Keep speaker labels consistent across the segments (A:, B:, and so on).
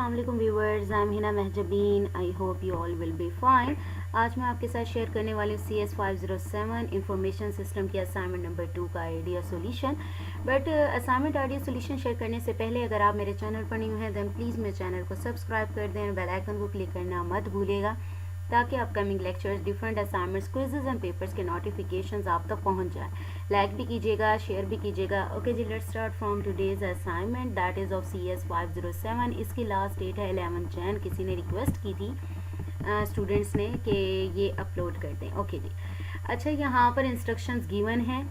A: अस्सलाम वालेकुम viewers, I am Hina Mahjabeen. I hope you all will be fine. आज मैं आपके साथ शेयर करने वाली हूँ CS507 इंफॉर्मेशन सिस्टम की असाइनमेंट नंबर 2 का idea solution. But assignment idea solution share करने से पहले अगर आप मेरे चैनल पर न्यू हैं देन प्लीज़ मेरे चैनल को सब्सक्राइब कर दें, बेल आइकन को क्लिक करना मत भूलिएगा ताकि upcoming lectures, different assignments, quizzes and papers के नोटिफिकेशंस आप तक पहुंच जाए। लाइक भी कीजिएगा, शेयर भी कीजिएगा। ओके जी, let's start from today's assignment that is of CS507। इसकी लास्ट डेट है 11 जैन। किसी ने रिक्वेस्ट की थी स्टूडेंट्स ने कि ये अपलोड कर दें। ओके जी, अच्छा यहाँ पर इंस्ट्रक्शंस गिवन हैं,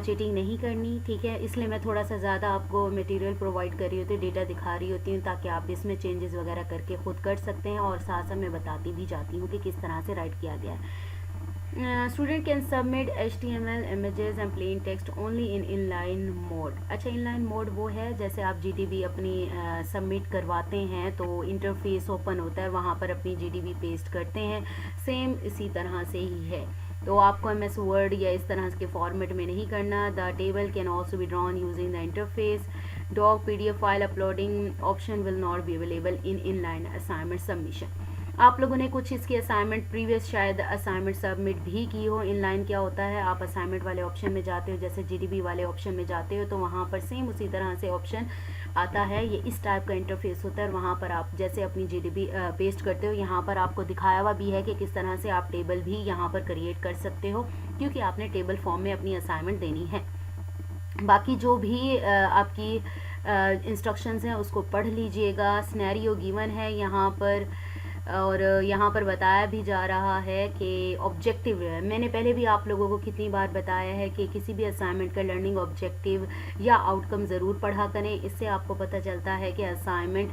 A: चीटिंग नहीं करनी, ठीक है। इसलिए मैं थोड़ा सा ज़्यादा आपको मटेरियल प्रोवाइड कर रही होती हूँ, डेटा दिखा रही होती हूँ ताकि आप इसमें चेंजेस वगैरह करके खुद कर सकते हैं, और साथ साथ मैं बताती भी जाती हूँ कि किस तरह से राइट किया गया है। Student can submit HTML images and plain text only in inline mode. अच्छा, इनलाइन मोड वो है जैसे आप GDB अपनी सबमिट करवाते हैं तो इंटरफेस ओपन होता है, वहाँ पर अपनी GDB पेस्ट करते हैं, सेम इसी तरह से ही है। तो आपको MS वर्ड या इस तरह के फॉर्मेट में नहीं करना। The table can also be drawn using the interface. Doc PDF file uploading option will not be available in inline assignment submission. आप लोगों ने कुछ इसकी असाइनमेंट प्रीवियस शायद असाइनमेंट सबमिट भी की हो। इनलाइन क्या होता है, आप असाइनमेंट वाले ऑप्शन में जाते हो, जैसे GDB वाले ऑप्शन में जाते हो तो वहाँ पर सेम उसी तरह से ऑप्शन आता है। ये इस टाइप का इंटरफेस होता है, वहाँ पर आप जैसे अपनी GDB पेस्ट करते हो, यहाँ पर आपको दिखाया हुआ भी है कि किस तरह से आप टेबल भी यहाँ पर क्रिएट कर सकते हो, क्योंकि आपने टेबल फॉर्म में अपनी असाइनमेंट देनी है। बाकी जो भी आपकी इंस्ट्रक्शंस हैं उसको पढ़ लीजिएगा। सिनेरियो गिवन है यहाँ पर, और यहाँ पर बताया भी जा रहा है कि ऑब्जेक्टिव, मैंने पहले भी आप लोगों को कितनी बार बताया है कि किसी भी असाइनमेंट का लर्निंग ऑब्जेक्टिव या आउटकम ज़रूर पढ़ा करें। इससे आपको पता चलता है कि असाइनमेंट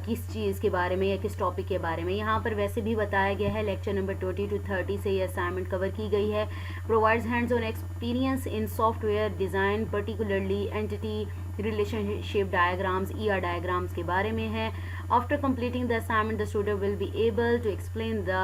A: किस चीज़ के बारे में या किस टॉपिक के बारे में। यहाँ पर वैसे भी बताया गया है, लेक्चर नंबर 20 to 30 से ये असाइनमेंट कवर की गई है। Provides hands on experience in software design, particularly entity relationship diagrams, ER diagrams के बारे में है। After completing the assignment, the student will be able to explain the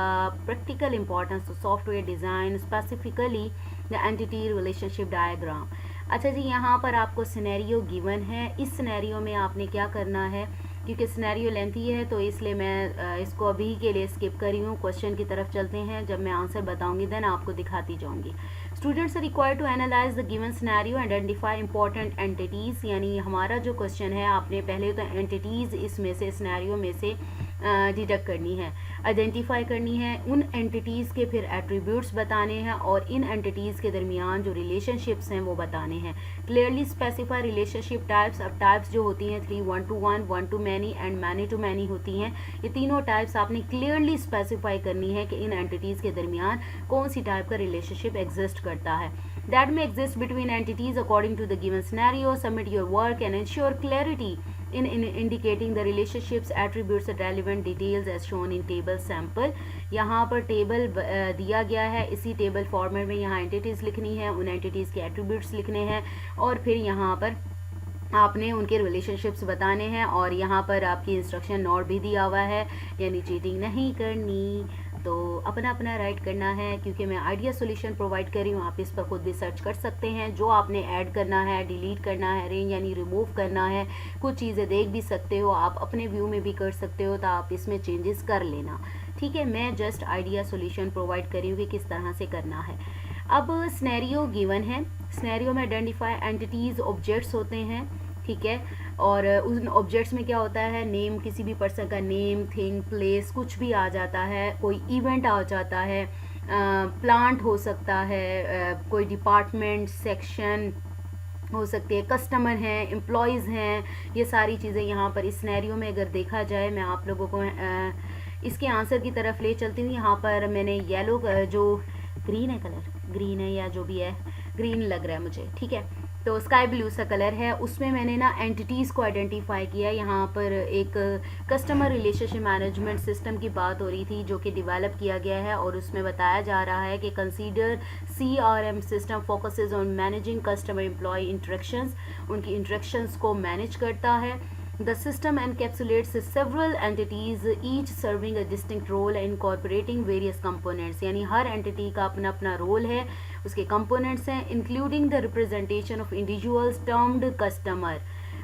A: practical importance of software design, specifically the entity relationship diagram. अच्छा जी, यहाँ पर आपको scenario given है। इस सिनेरियो में आपने क्या करना है, क्योंकि सिनेरियो लेंथी है तो इसलिए मैं इसको अभी के लिए स्किप करी हूँ। क्वेश्चन की तरफ चलते हैं, जब मैं आंसर बताऊंगी देन आपको दिखाती जाऊंगी। Students are required to analyze the given scenario, identify important entities. यानी हमारा जो क्वेश्चन है, आपने पहले तो एंटिटीज़ इसमें से, सिनेरियो में से डिडक्ट करनी है, आइडेंटिफाई करनी है। उन एंटिटीज़ के फिर एट्रीब्यूट्स बताने हैं, और इन एंटिटीज़ के दरमियान जो रिलेशनशिप्स हैं वो बताने हैं। Clearly specify relationship types. अब टाइप्स जो होती हैं 3, 1 to 1, 1 to many and many to many होती हैं। ये तीनों टाइप्स आपने क्लियरली स्पेसिफाई करनी है कि इन एंटिटीज़ के दरमियान कौन सी टाइप का रिलेशनशिप एग्जिस्ट करता है। That may exist between entities according to the given scenario. Submit your work and ensure clarity in indicating the relationships, attributes and relevant details as shown in table sample। यहाँ पर table दिया गया है, इसी table format में यहाँ entities लिखनी है, उन एंटिटीज़ के एट्रीब्यूट्स लिखने हैं, और फिर यहाँ पर आपने उनके रिलेशनशिप्स बताने हैं। और यहाँ पर आपकी इंस्ट्रक्शन नोट भी दिया हुआ है, यानी चीटिंग नहीं करनी, तो अपना अपना राइट करना है। क्योंकि मैं आइडिया सॉल्यूशन प्रोवाइड कर रही हूँ, आप इस पर खुद भी सर्च कर सकते हैं। जो आपने ऐड करना है, डिलीट करना है, रेंज यानी रिमूव करना है, कुछ चीज़ें देख भी सकते हो, आप अपने व्यू में भी कर सकते हो, तो आप इसमें चेंजेस कर लेना, ठीक है। मैं जस्ट आइडिया सॉल्यूशन प्रोवाइड कर रही हूँ कि किस तरह से करना है। अब सिनेरियो गिवन है, सिनेरियो में आइडेंटिफाई एंटिटीज़, ऑब्जेक्ट्स होते हैं, ठीक है। और उन ऑब्जेक्ट्स में क्या होता है, नेम, किसी भी पर्सन का नेम, थिंग, प्लेस, कुछ भी आ जाता है, कोई इवेंट आ जाता है, प्लांट हो सकता है, कोई डिपार्टमेंट, सेक्शन हो सकती है, कस्टमर हैं, एम्प्लॉयज़ हैं, ये सारी चीज़ें यहाँ पर इस सिनेरियो में अगर देखा जाए। मैं आप लोगों को इसके आंसर की तरफ ले चलती हूँ। यहाँ पर मैंने येलो, जो ग्रीन है, कलर ग्रीन है या जो भी है, ग्रीन लग रहा है मुझे, ठीक है, तो स्काई ब्लू सा कलर है, उसमें मैंने ना एंटिटीज़ को आइडेंटिफाई किया। यहाँ पर एक कस्टमर रिलेशनशिप मैनेजमेंट सिस्टम की बात हो रही थी जो कि डेवलप किया गया है, और उसमें बताया जा रहा है कि consider CRM system focuses on managing customer employee interactions, उनकी इंटरेक्शंस को मैनेज करता है। The system encapsulates several entities, each serving a distinct role and incorporating various components। यानी हर एंटिटी का अपना अपना रोल है, उसके कंपोनेंट्स हैं, including the representation of individuals termed customer.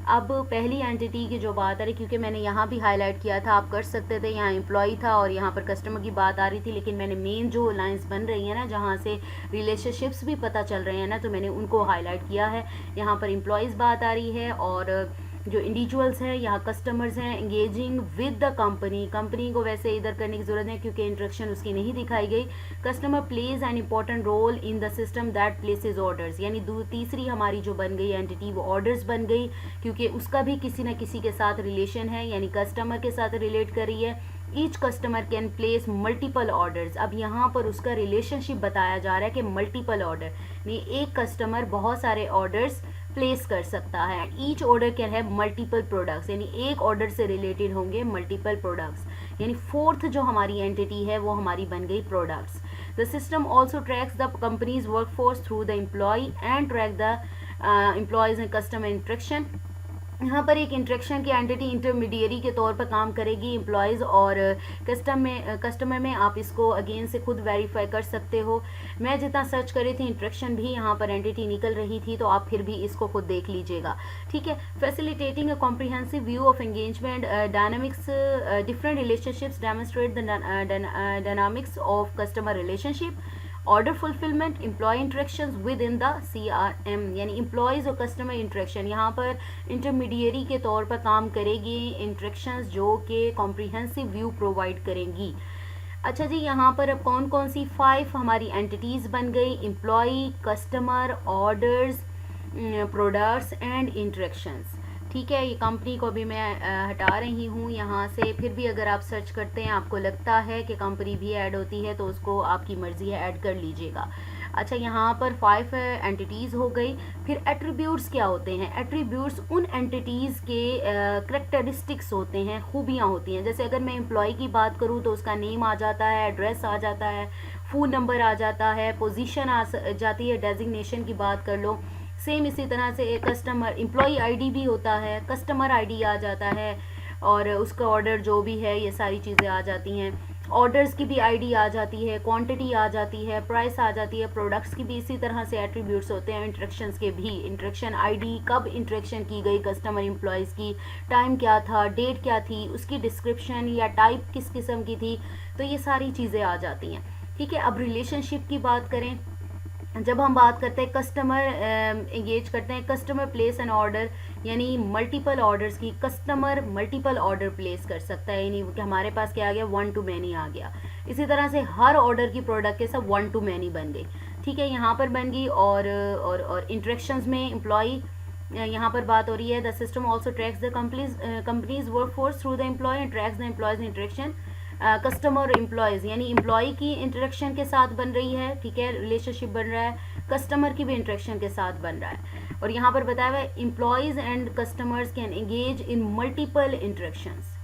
A: अब पहली एंटिटी की जो बात आ रही, क्योंकि मैंने यहाँ भी हाईलाइट किया था, आप कर सकते थे, यहाँ एम्प्लॉय था और यहाँ पर कस्टमर की बात आ रही थी, लेकिन मैंने मेन जो लाइंस बन रही हैं ना, जहाँ से रिलेशनशिप्स भी पता चल रहे हैं ना, तो मैंने उनको हाईलाइट किया है। यहाँ पर एम्प्लॉयज़ बात आ रही है और जो इंडिविजुअल्स हैं, यहाँ कस्टमर्स हैं, engaging with the company. Company को वैसे इधर करने की ज़रूरत है क्योंकि इंट्रक्शन उसकी नहीं दिखाई गई। Customer plays an important role in the system that places orders, यानी तीसरी हमारी जो बन गई एंटिटी वो ऑर्डर्स बन गई, क्योंकि उसका भी किसी न किसी के साथ रिलेशन है, यानी कस्टमर के साथ रिलेट कर रही है। Each customer can place multiple orders, अब यहाँ पर उसका रिलेशनशिप बताया जा रहा है कि मल्टीपल ऑर्डर, यानी एक कस्टमर बहुत सारे ऑर्डर्स प्लेस कर सकता है। Each order can have multiple products, यानी एक ऑर्डर से रिलेटेड होंगे मल्टीपल प्रोडक्ट्स, यानी फोर्थ जो हमारी एंटिटी है वो हमारी बन गई products. The system also tracks the company's workforce through the employee and track the employees and customer interaction. यहाँ पर एक इंट्रैक्शन की एंटिटी इंटरमीडिएरी के तौर पर काम करेगी एम्प्लॉयज़ और कस्टमर में आप इसको अगेन से खुद वेरीफाई कर सकते हो। मैं जितना सर्च करी थी इंट्रैक्शन भी यहाँ पर एंटिटी निकल रही थी, तो आप फिर भी इसको खुद देख लीजिएगा, ठीक है। Facilitating a comprehensive view of engagement dynamics, different relationships demonstrate the dynamics of customer relationship. Order fulfillment, employee interactions within the CRM, यानी एम्प्लॉयज़ और कस्टमर इंट्रैक्शन, यहाँ पर इंटरमीडिएरी के तौर पर काम करेगी इंट्रैक्शंस जो कि कॉम्प्रिहेंसिव व्यू प्रोवाइड करेंगी। अच्छा जी, यहाँ पर अब कौन कौन सी 5 हमारी एंटिटीज़ बन गई, employee, customer, orders, products and interactions, ठीक है। ये कंपनी को भी मैं हटा रही हूँ यहाँ से, फिर भी अगर आप सर्च करते हैं आपको लगता है कि कंपनी भी ऐड होती है तो उसको आपकी मर्ज़ी है ऐड कर लीजिएगा। अच्छा, यहाँ पर 5 एंटिटीज़ हो गई। फिर एट्रीब्यूट्स क्या होते हैं? एट्रीब्यूट्स उन एंटिटीज़ के करेक्टरिस्टिक्स होते हैं, खूबियाँ होती हैं। जैसे अगर मैं एम्प्लॉय की बात करूँ तो उसका नेम आ जाता है, एड्रेस आ जाता है, फ़ोन नंबर आ जाता है, पोजीशन आ जाती है, डेजिग्नेशन की बात कर लो। सेम इसी तरह से एक कस्टमर एम्प्लॉय आईडी भी होता है, कस्टमर आईडी आ जाता है और उसका ऑर्डर जो भी है ये सारी चीज़ें आ जाती हैं। ऑर्डर्स की भी आईडी आ जाती है, क्वांटिटी आ जाती है, प्राइस आ जाती है। प्रोडक्ट्स की भी इसी तरह से एट्रीब्यूट्स होते हैं। इंट्रैक्शंस के भी, इंट्रैक्शन आईडी, कब इंट्रैक्शन की गई कस्टमर एम्प्लॉयज़ की, टाइम क्या था, डेट क्या थी, उसकी डिस्क्रिप्शन या टाइप किस किस्म की थी, तो ये सारी चीज़ें आ जाती हैं, ठीक है। अब रिलेशनशिप की बात करें, जब हम बात करते हैं कस्टमर एंगेज करते हैं, कस्टमर प्लेस एन ऑर्डर, यानी मल्टीपल ऑर्डर्स की, कस्टमर मल्टीपल ऑर्डर प्लेस कर सकता है, यानी कि हमारे पास क्या आ गया, 1 to many आ गया। इसी तरह से हर ऑर्डर की प्रोडक्ट के सब 1 to many बन गई, ठीक है, यहाँ पर बन गई। और इंट्रैक्शंस में एम्प्लॉय यहाँ पर बात हो रही है। The system also tracks the company's work force through the employee and tracks the employees interaction. Customer employees, यानी एम्प्लॉय की इंटरेक्शन के साथ बन रही है, ठीक है, रिलेशनशिप बन रहा है, कस्टमर की भी इंटरेक्शन के साथ बन रहा है। और यहाँ पर बताया हुआ है employees and customers can engage in multiple interactions,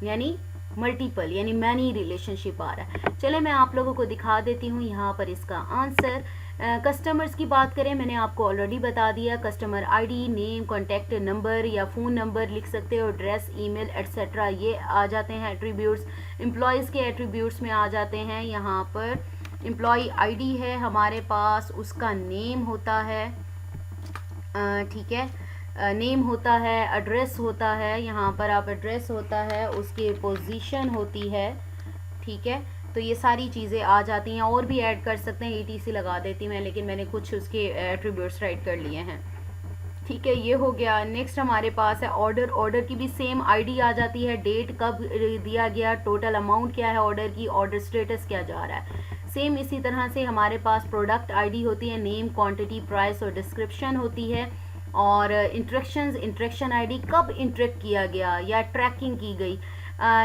A: यानी मल्टीपल यानी मैनी रिलेशनशिप आ रहा है। चले मैं आप लोगों को दिखा देती हूँ यहाँ पर इसका आंसर। कस्टमर्स की बात करें, मैंने आपको ऑलरेडी बता दिया, customer ID, name, contact number या फ़ोन नंबर लिख सकते हो, एड्रेस, ईमेल एट्सेट्रा, ये आ जाते हैं एट्रीब्यूट्स। एम्प्लॉयज़ के एट्रीब्यूट्स में आ जाते हैं, यहाँ पर एम्प्लॉय आईडी है हमारे पास, उसका नेम होता है, ठीक है, नेम होता है, एड्रेस होता है, यहाँ पर आप एड्रेस होता है, उसकी पोजीशन होती है, ठीक है। तो ये सारी चीज़ें आ जाती हैं, और भी ऐड कर सकते हैं, ETC लगा देती मैं, लेकिन मैंने कुछ उसके एट्रीब्यूट्स राइट कर लिए हैं, ठीक है। ये हो गया। नेक्स्ट हमारे पास है ऑर्डर। ऑर्डर की भी सेम आईडी आ जाती है, डेट कब दिया गया, टोटल अमाउंट क्या है ऑर्डर की, ऑर्डर स्टेटस क्या जा रहा है। सेम इसी तरह से हमारे पास प्रोडक्ट आईडी होती है, नेम, क्वांटिटी, प्राइस और डिस्क्रिप्शन होती है। और इंट्रैक्शन आईडी, कब इंट्रैक्ट किया गया या ट्रैकिंग की गई,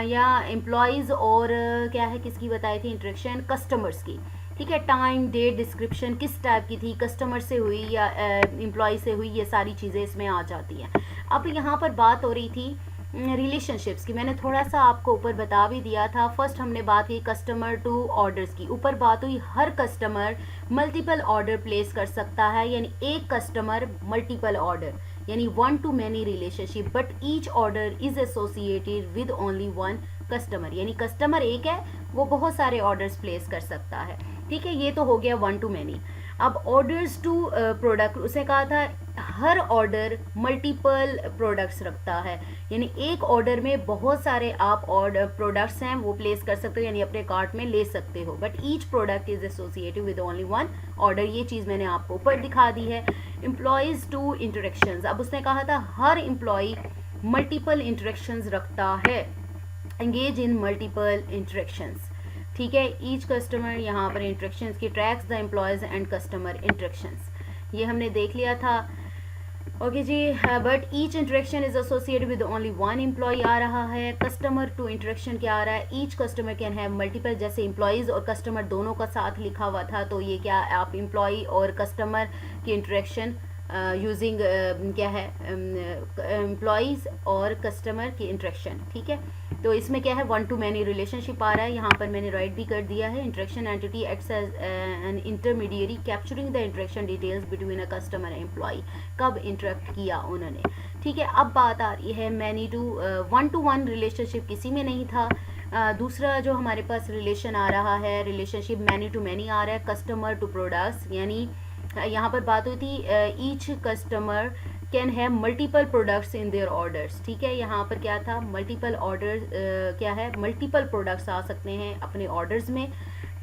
A: या एम्प्लॉयज़ और क्या है किसकी बताई थी इंट्रैक्शन, कस्टमर्स की, ठीक है। टाइम, डेट, डिस्क्रिप्शन किस टाइप की थी, कस्टमर से हुई या एम्प्लॉय से हुई, ये सारी चीज़ें इसमें आ जाती हैं। अब यहाँ पर बात हो रही थी रिलेशनशिप्स की, मैंने थोड़ा सा आपको ऊपर बता भी दिया था। फर्स्ट हमने बात की कस्टमर टू ऑर्डर्स की, ऊपर बात हुई हर कस्टमर मल्टीपल ऑर्डर प्लेस कर सकता है, यानी एक कस्टमर मल्टीपल ऑर्डर, यानी 1 to many relationship, but each order is associated with only 1 customer, यानी कस्टमर एक है वो बहुत सारे ऑर्डर्स प्लेस कर सकता है, ठीक है। ये तो हो गया 1 to many। अब ऑर्डर्स टू प्रोडक्ट, उसे कहा था हर ऑर्डर मल्टीपल प्रोडक्ट्स रखता है, यानी एक ऑर्डर में बहुत सारे आप ऑर्डर प्रोडक्ट्स हैं वो प्लेस कर सकते हो, यानी अपने कार्ट में ले सकते हो, but each product is associated with only one order. ये चीज़ मैंने आपको ऊपर दिखा दी है। एम्प्लॉयज़ टू इंटरेक्शंस, अब उसने कहा था हर एम्प्लॉय मल्टीपल इंटरेक्शंस रखता है, एंगेज इन मल्टीपल इंटरेक्शंस, ठीक है। ईच कस्टमर, यहाँ पर इंटरेक्शंस की tracks the employees and customer interactions, ये हमने देख लिया था। ओके जी, but each interaction is associated with only one employee आ रहा है। कस्टमर टू इंटरेक्शन क्या आ रहा है, each customer can have multiple, जैसे एम्प्लॉयज़ और कस्टमर दोनों का साथ लिखा हुआ था, तो ये क्या आप एम्प्लॉय और कस्टमर की इंटरेक्शन यूजिंग क्या है एम्प्लॉयज़ और कस्टमर की इंटरेक्शन, ठीक है। तो इसमें क्या है, वन टू मैनी रिलेशनशिप आ रहा है, यहाँ पर मैंने राइट भी कर दिया है। Interaction entity acts as an intermediary capturing the interaction details between a customer and employee, कब इंटरेक्ट किया उन्होंने, ठीक है। अब बात आ रही है many to, one to one relationship किसी में नहीं था। दूसरा जो हमारे पास रिलेशन आ रहा है, रिलेशनशिप मैनी टू मैनी आ रहा है, कस्टमर टू प्रोडक्ट्स, यानी यहाँ पर बात हुई थी each customer can have multiple products in their orders, ठीक है। यहाँ पर क्या था, मल्टीपल ऑर्डर क्या है, मल्टीपल प्रोडक्ट्स आ सकते हैं अपने ऑर्डर्स में।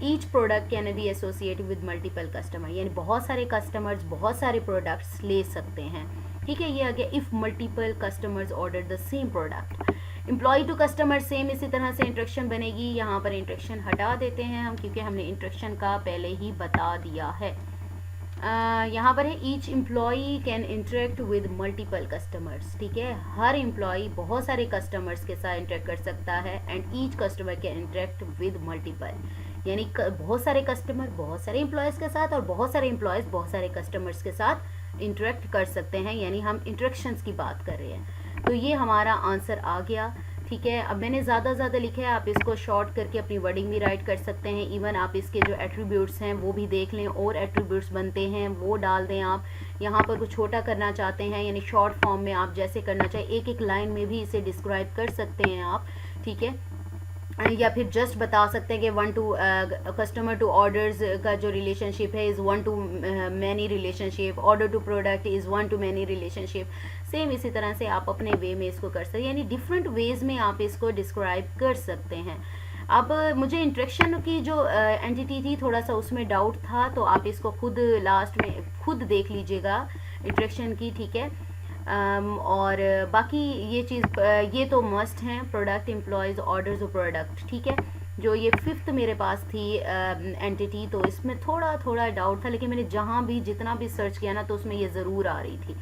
A: Each product can be associated with multiple customer, यानी बहुत सारे कस्टमर्स बहुत सारे प्रोडक्ट्स ले सकते हैं, ठीक है। ये आ गया if multiple customers order the same product. Employee to customer same, इसी तरह से इंटरेक्शन बनेगी, यहाँ पर इंटरेक्शन हटा देते हैं हम क्योंकि हमने इंटरेक्शन का पहले ही बता दिया है। यहाँ पर है each employ can interact with multiple customers, ठीक है। हर एम्प्लॉय बहुत सारे कस्टमर्स के साथ इंटरेक्ट कर सकता है, and each customer can interact with multiple, यानी बहुत सारे कस्टमर बहुत सारे एम्प्लॉयज़ के साथ और बहुत सारे एम्प्लॉयज़ बहुत सारे कस्टमर्स के साथ इंटरेक्ट कर सकते हैं, यानी हम इंटरेक्शंस की बात कर रहे हैं। तो ये हमारा आंसर आ गया, ठीक है। अब मैंने ज़्यादा लिखा है, आप इसको शॉर्ट करके अपनी वर्डिंग भी राइट कर सकते हैं। इवन आप इसके जो एट्रीब्यूट्स हैं वो भी देख लें, और एट्रीब्यूट्स बनते हैं वो डाल दें। आप यहाँ पर कुछ छोटा करना चाहते हैं, यानी शॉर्ट फॉर्म में आप जैसे करना चाहें, एक एक लाइन में भी इसे डिस्क्राइब कर सकते हैं आप, ठीक है। या फिर जस्ट बता सकते हैं कि one to customer to orders का जो रिलेशनशिप है is one to many relationship, order to product is one to many relationship. Same इसी तरह से आप अपने वे में इसको कर सकते हैं, यानी डिफरेंट वेज में आप इसको डिस्क्राइब कर सकते हैं। अब मुझे इंटरेक्शन की जो एंटिटी थी थोड़ा सा उसमें डाउट था, तो आप इसको खुद लास्ट में खुद देख लीजिएगा इंटरेक्शन की, ठीक है। और बाकी ये चीज़ ये तो मस्ट हैं, प्रोडक्ट, एम्प्लॉयज़, ऑर्डर्स और प्रोडक्ट, ठीक है। जो ये फिफ्थ मेरे पास थी एंटिटी, तो इसमें थोड़ा डाउट था, लेकिन मैंने जहाँ भी जितना भी सर्च किया ना तो उसमें ये ज़रूर आ रही थी,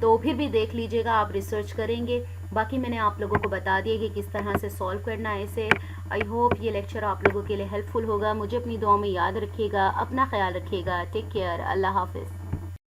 A: तो फिर भी देख लीजिएगा, आप रिसर्च करेंगे। बाकी मैंने आप लोगों को बता दिया कि किस तरह से सॉल्व करना है इसे। आई होप ये लेक्चर आप लोगों के लिए हेल्पफुल होगा। मुझे अपनी दुआ में याद रखिएगा, अपना ख्याल रखिएगा। टेक केयर, अल्लाह हाफिज़।